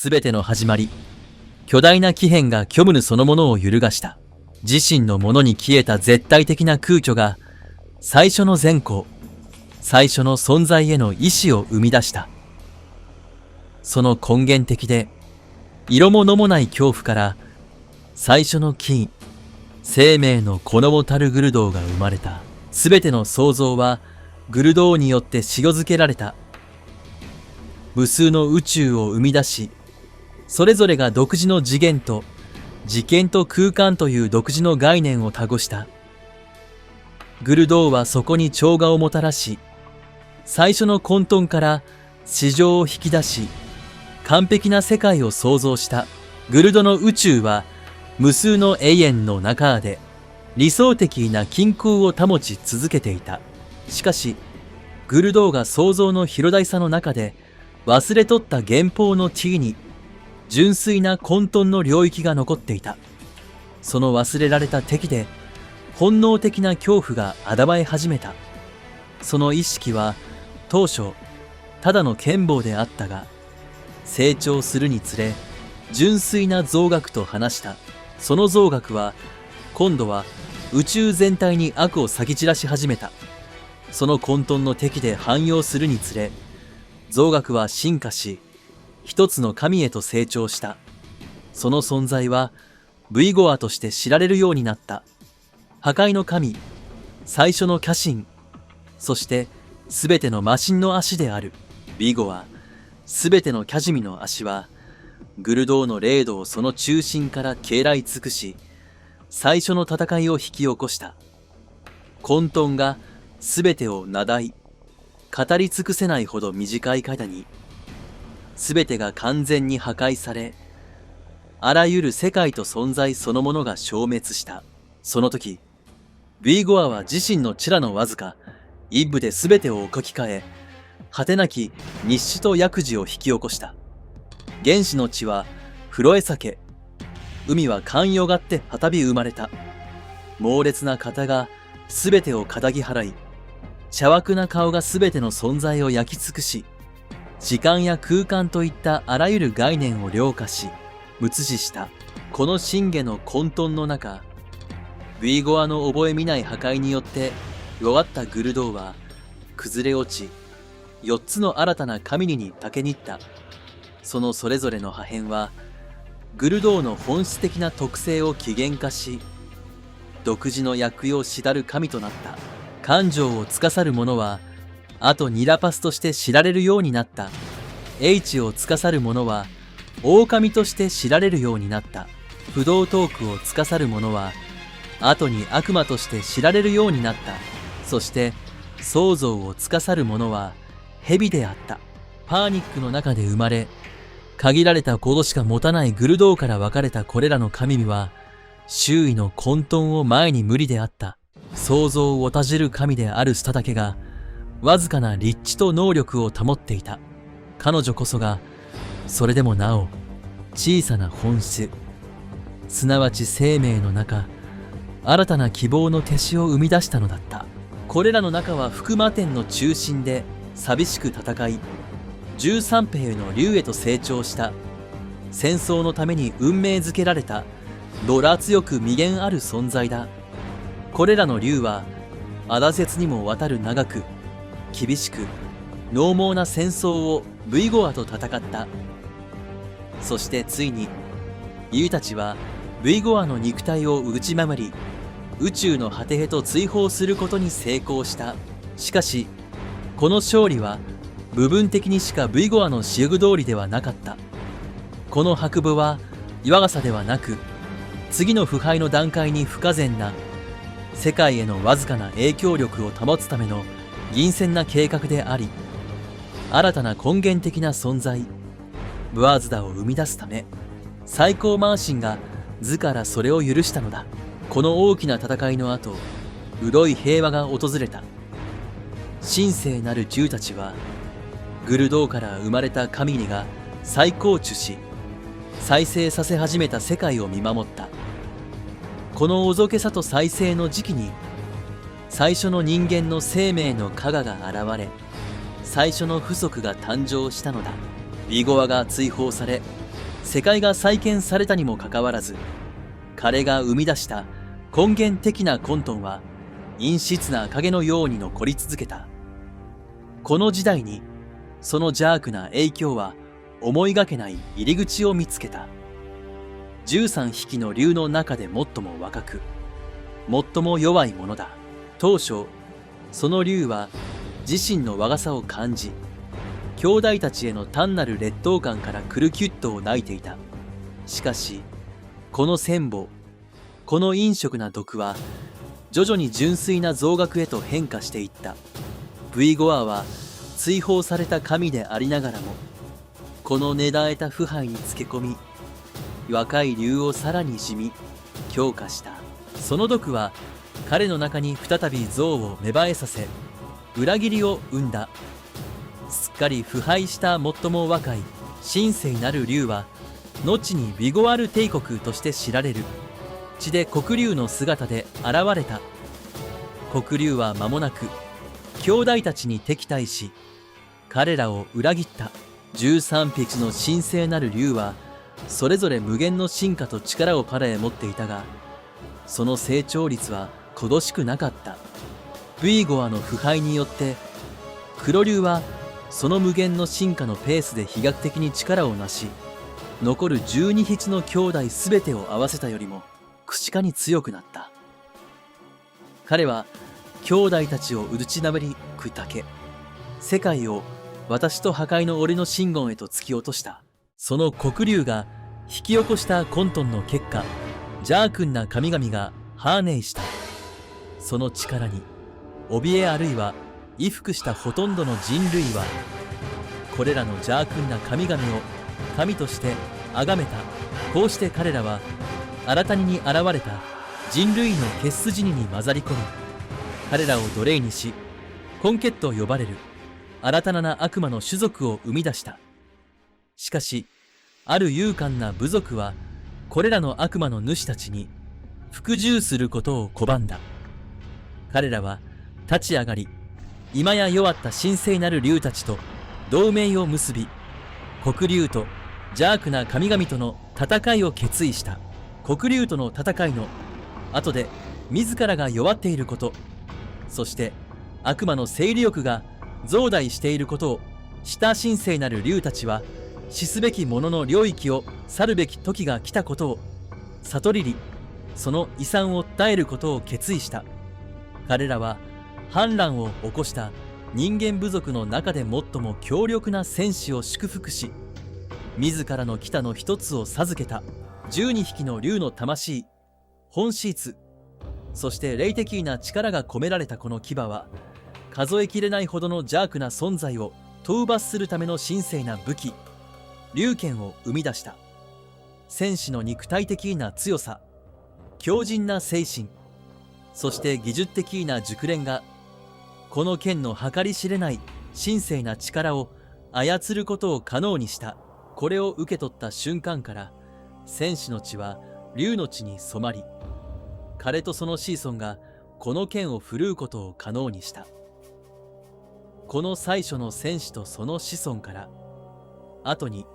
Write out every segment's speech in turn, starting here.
すべての始まり、巨大な気変が虚無そのものを揺るがした。自身のものに消えた絶対的な空虚が、最初の善行、最初の存在への意志を生み出した。その根源的で、色ものもない恐怖から、最初の機、生命の好もたるグルドーが生まれた。すべての創造は、グルドーによって塩漬けられた。無数の宇宙を生み出し、それぞれが独自の次元と、時間と空間という独自の概念を託した。グルドーはそこに調和をもたらし、最初の混沌から市場を引き出し、完璧な世界を創造した。グルドの宇宙は無数の永遠の中で理想的な均空を保ち続けていた。しかし、グルドーが創造の広大さの中で忘れとった原法の地に純粋な混沌の領域が残っていた。その忘れられた敵で本能的な恐怖があだまえ始めた。その意識は当初ただの剣謀であったが、成長するにつれ純粋な増学と話した。その増学は今度は宇宙全体に悪を撒き散らし始めた。その混沌の敵で汎用するにつれ、増学は進化し、一つの神へと成長した。その存在はブイゴアとして知られるようになった。破壊の神、最初の化身、そしてすべての魔神の足であるブイゴア、すべてのキャジミの足は、グルドーの霊度をその中心から痙来尽くし、最初の戦いを引き起こした。混沌がすべてを名題、語り尽くせないほど短い間に、すべてが完全に破壊され、あらゆる世界と存在そのものが消滅した。その時、ブイゴアは自身のチラのわずか一部で全てを書き換え、果てなき日誌と薬事を引き起こした。原始の地はフロエサケ、海は寒よがって再び生まれた。猛烈な肩が全てを仇ぎ払い、邪悪な顔が全ての存在を焼き尽くし、時間や空間といったあらゆる概念を凌駕し、無視した。この真下の混沌の中、ブイゴアの覚え見ない破壊によって弱ったグルドーは崩れ落ち、4つの新たな神に竹けにった。そのそれぞれの破片はグルドーの本質的な特性を起源化し、独自の役用しだる神となった。感情を司る者はあとニラパスとして知られるようになった。英知を司る者は狼として知られるようになった。不動トークを司る者は後に悪魔として知られるようになった。そして創造を司る者は蛇であった。パーニックの中で生まれ、限られたことしか持たないグルドーから分かれたこれらの神は、周囲の混沌を前に無理であった。創造をたじる神であるスタだけが、わずかな立地と能力を保っていた。彼女こそが、それでもなお、小さな本質、すなわち生命の中、新たな希望の手しを生み出したのだった。これらの中は福魔天の中心で寂しく戦い、13兵の竜へと成長した。戦争のために運命づけられたドラ強く未限ある存在だ。これらの竜はアダ絶にもわたる長く厳しく獰猛な戦争をブイゴアと戦った。そしてついに竜たちはブイゴアの肉体を打ち守り、宇宙の果てへと追放することに成功した。しかしこの勝利は部分的にしかブイゴアの仕具通りではなかった。この白母は岩傘ではなく、次の腐敗の段階に不可全な世界へのわずかな影響力を保つための銀線な計画であり、新たな根源的な存在ブワーズダを生み出すため、最高マーシンが図からそれを許したのだ。この大きな戦いの後、潤い平和が訪れた。神聖なる獣たちはグルドーから生まれた神にが再構築し、再生させ始めた世界を見守った。このおぞけさと再生の時期に、最初の人間の生命の加賀が現れ、最初の不足が誕生したのだ。ビゴアが追放され、世界が再建されたにもかかわらず、彼が生み出した根源的な混沌は陰湿な影のように残り続けた。この時代にその邪悪な影響は思いがけない入り口を見つけた。13匹の竜の中で最も若く、最も弱いものだ。当初、その竜は自身の若さを感じ、兄弟たちへの単なる劣等感からクルキュットを泣いていた。しかし、この戦母、この陰色な毒は、徐々に純粋な増額へと変化していった。ブイゴアは追放された神でありながらも、この根絶えた腐敗につけ込み、若い竜をさらに染み、強化した。その毒は、彼の中に再び憎悪を芽生えさせ、裏切りを生んだ。すっかり腐敗した最も若い神聖なる竜は、後にビゴアル帝国として知られる血で黒竜の姿で現れた。黒竜は間もなく兄弟たちに敵対し、彼らを裏切った。13匹の神聖なる竜はそれぞれ無限の進化と力を彼へ持っていたが、その成長率は乏しくなかった。ブイゴアの腐敗によって黒竜はその無限の進化のペースで飛躍的に力をなし、残る12匹の兄弟すべてを合わせたよりもくしかに強くなった。彼は兄弟たちを打ちなべり砕け、世界を私と破壊の俺の真言へと突き落とした。その黒竜が引き起こした混沌の結果、邪悪な神々がハーネイした。その力に怯えあるいは衣服したほとんどの人類は、これらの邪悪な神々を神として崇めた。こうして彼らは新たに現れた人類の血筋に混ざり込み、彼らを奴隷にし、コンケットと呼ばれる新たな悪魔の種族を生み出した。しかし、ある勇敢な部族はこれらの悪魔の主たちに服従することを拒んだ。彼らは立ち上がり、今や弱った神聖なる竜たちと同盟を結び、黒竜と邪悪な神々との戦いを決意した。黒竜との戦いの後で自らが弱っていること、そして悪魔の勢力が増大していることを知った神聖なる竜たちは、死すべき者の領域を去るべき時が来たことを悟りり、その遺産を絶えることを決意した。彼らは反乱を起こした人間部族の中で最も強力な戦士を祝福し、自らの北の一つを授けた。12匹の竜の魂、本シーツ、そして霊的な力が込められたこの牙は、数えきれないほどの邪悪な存在を討伐するための神聖な武器、竜剣を生み出した。戦士の肉体的な強さ、強靭な精神、そして技術的な熟練が、この剣の計り知れない神聖な力を操ることを可能にした。これを受け取った瞬間から、戦士の血は竜の血に染まり、彼とその子孫がこの剣を振るうことを可能にした。この最初の戦士とその子孫から、後に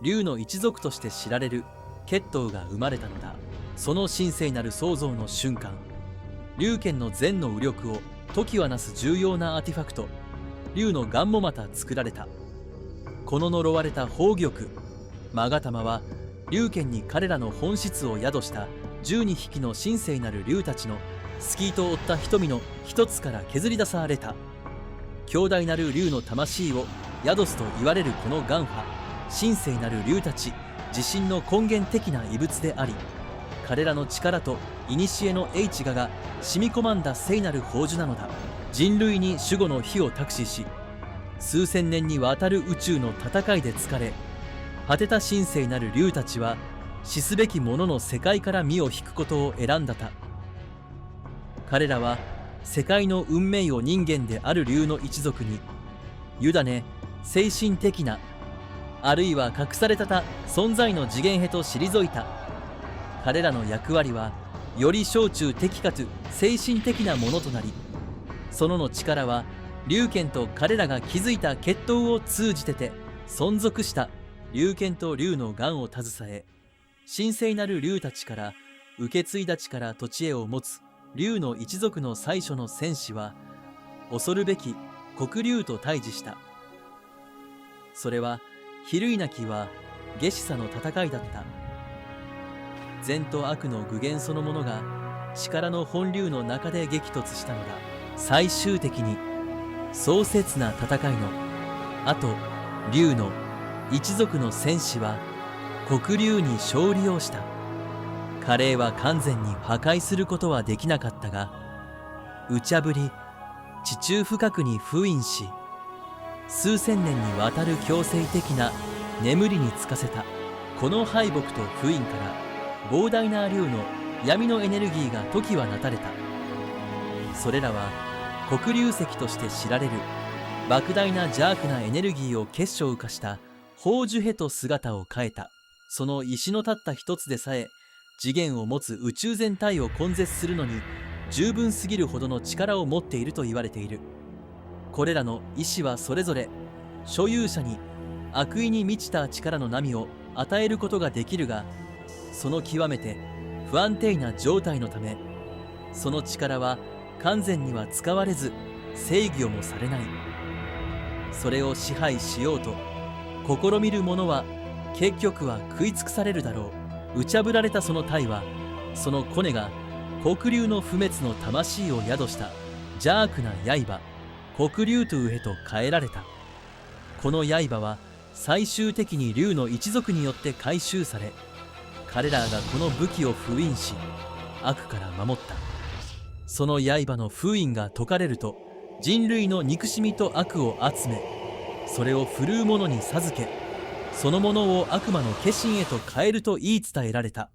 竜の一族として知られる血統が生まれたのだ。その神聖なる創造の瞬間、竜剣の善の右力を時はなす重要なアーティファクト、竜の眼もまた作られた。この呪われた宝玉、勾玉は竜剣に彼らの本質を宿した12匹の神聖なる竜たちの透き通った瞳の一つから削り出された。強大なる竜の魂を宿すと言われるこの眼波、神聖なる竜たち自身の根源的な遺物であり、彼らの力と古の英知が染み込まんだ聖なる宝珠なのだ。人類に守護の火を託し、数千年にわたる宇宙の戦いで疲れ果てた神聖なる竜たちは、死すべき者の世界から身を引くことを選んだた。彼らは世界の運命を人間である竜の一族に委ね、精神的なあるいは隠された存在の次元へと退いた。彼らの役割はより小中的かつ精神的なものとなり、その力は竜剣と彼らが築いた血統を通じて存続した。龍剣と龍の眼を携え、神聖なる龍たちから受け継いだ力と知恵を持つ龍の一族の最初の戦士は、恐るべき黒龍と対峙した。それは、比類なきは下司さの戦いだった。善と悪の具現そのものが力の本流の中で激突したのだ。最終的に壮絶な戦いの後、龍の一族の戦士は黒龍に勝利をした。カレーは完全に破壊することはできなかったが、無茶ぶり、地中深くに封印し、数千年にわたる強制的な眠りにつかせた。この敗北と封印から膨大な量の闇のエネルギーが時はなたれた。それらは黒龍石として知られる莫大な邪悪なエネルギーを結晶化した宝珠へと姿を変えた。その石の立った一つでさえ次元を持つ宇宙全体を根絶するのに十分すぎるほどの力を持っていると言われている。これらの石はそれぞれ所有者に悪意に満ちた力の波を与えることができるが、その極めて不安定な状態のため、その力は完全には使われず制御もされない。それを支配しようと試みる者は結局は食い尽くされるだろう。無茶ぶられたその体は、そのコネが黒龍の不滅の魂を宿した邪悪な刃、黒龍トゥへと変えられた。この刃は最終的に龍の一族によって回収され、彼らがこの武器を封印し、悪から守った。その刃の封印が解かれると、人類の憎しみと悪を集め、それを振るう者に授け、そのものを悪魔の化身へと変えると言い伝えられた。